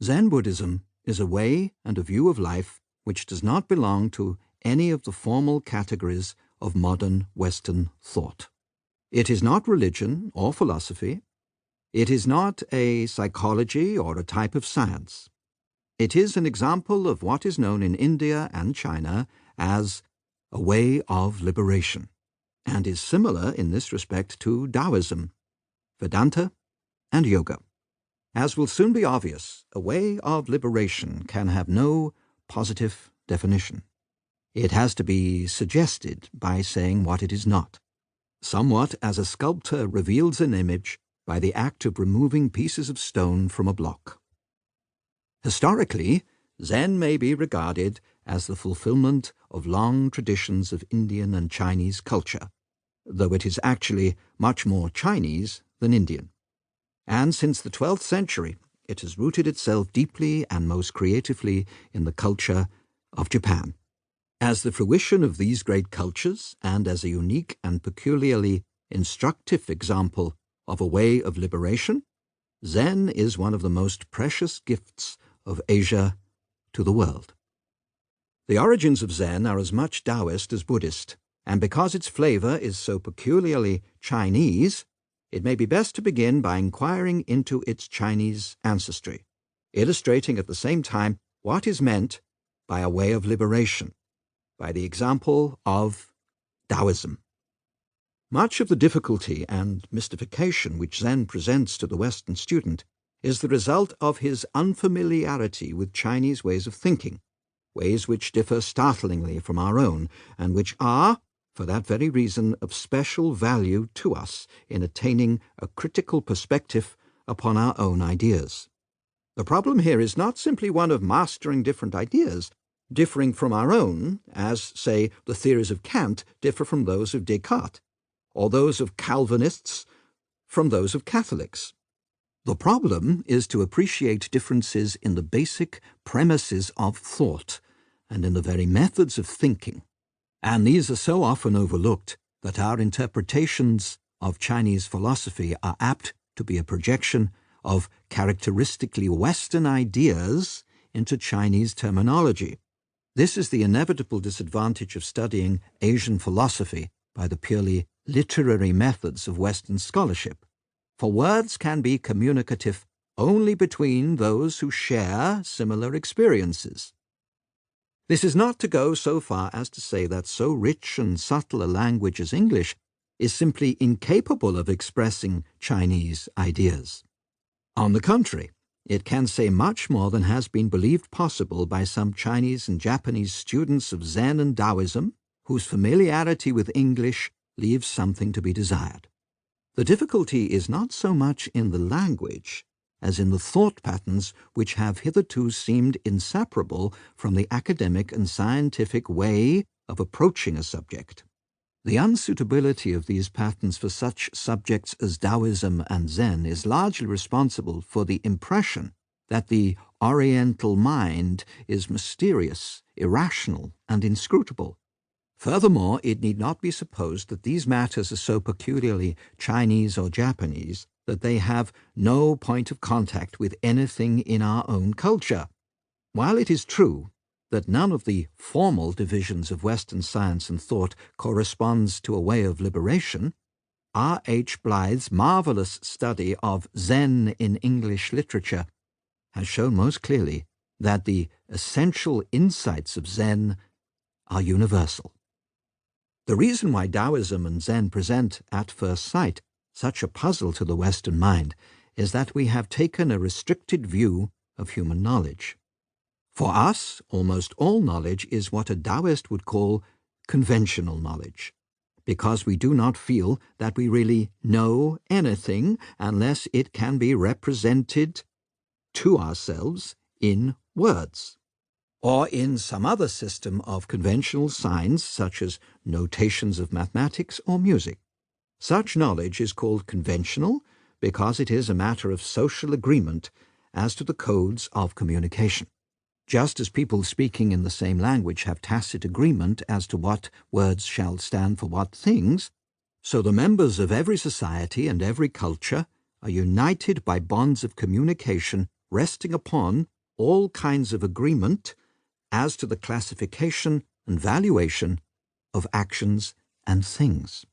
Zen Buddhism is a way and a view of life which does not belong to any of the formal categories of modern Western thought. It is not religion or philosophy. It is not a psychology or a type of science. It is an example of what is known in India and China as a way of liberation, and is similar in this respect to Taoism, Vedanta, and yoga. As will soon be obvious, a way of liberation can have no positive definition. It has to be suggested by saying what it is not, somewhat as a sculptor reveals an image by the act of removing pieces of stone from a block. Historically, Zen may be regarded as the fulfillment of long traditions of Indian and Chinese culture, though it is actually much more Chinese than Indian. And since the 12th century, it has rooted itself deeply and most creatively in the culture of Japan. As the fruition of these great cultures, and as a unique and peculiarly instructive example of a way of liberation, Zen is one of the most precious gifts of Asia to the world. The origins of Zen are as much Taoist as Buddhist, and because its flavor is so peculiarly Chinese, it may be best to begin by inquiring into its Chinese ancestry, illustrating at the same time what is meant by a way of liberation, by the example of Taoism. Much of the difficulty and mystification which Zen presents to the Western student is the result of his unfamiliarity with Chinese ways of thinking, ways which differ startlingly from our own, and which are, for that very reason, of special value to us in attaining a critical perspective upon our own ideas. The problem here is not simply one of mastering different ideas, differing from our own, as, say, the theories of Kant differ from those of Descartes, or those of Calvinists from those of Catholics. The problem is to appreciate differences in the basic premises of thought and in the very methods of thinking. And these are so often overlooked that our interpretations of Chinese philosophy are apt to be a projection of characteristically Western ideas into Chinese terminology. This is the inevitable disadvantage of studying Asian philosophy by the purely literary methods of Western scholarship, for words can be communicative only between those who share similar experiences. This is not to go so far as to say that so rich and subtle a language as English is simply incapable of expressing Chinese ideas. On the contrary, it can say much more than has been believed possible by some Chinese and Japanese students of Zen and Taoism, whose familiarity with English leaves something to be desired. The difficulty is not so much in the language as in the thought patterns which have hitherto seemed inseparable from the academic and scientific way of approaching a subject. The unsuitability of these patterns for such subjects as Taoism and Zen is largely responsible for the impression that the Oriental mind is mysterious, irrational, and inscrutable. Furthermore, it need not be supposed that these matters are so peculiarly Chinese or Japanese that they have no point of contact with anything in our own culture. While it is true that none of the formal divisions of Western science and thought corresponds to a way of liberation, R. H. Blythe's marvelous study of Zen in English literature has shown most clearly that the essential insights of Zen are universal. The reason why Taoism and Zen present, at first sight, such a puzzle to the Western mind is that we have taken a restricted view of human knowledge. For us, almost all knowledge is what a Taoist would call conventional knowledge, because we do not feel that we really know anything unless it can be represented to ourselves in words, or in some other system of conventional signs such as notations of mathematics or music. Such knowledge is called conventional because it is a matter of social agreement as to the codes of communication. Just as people speaking in the same language have tacit agreement as to what words shall stand for what things, so the members of every society and every culture are united by bonds of communication resting upon all kinds of agreement as to the classification and valuation of actions and things.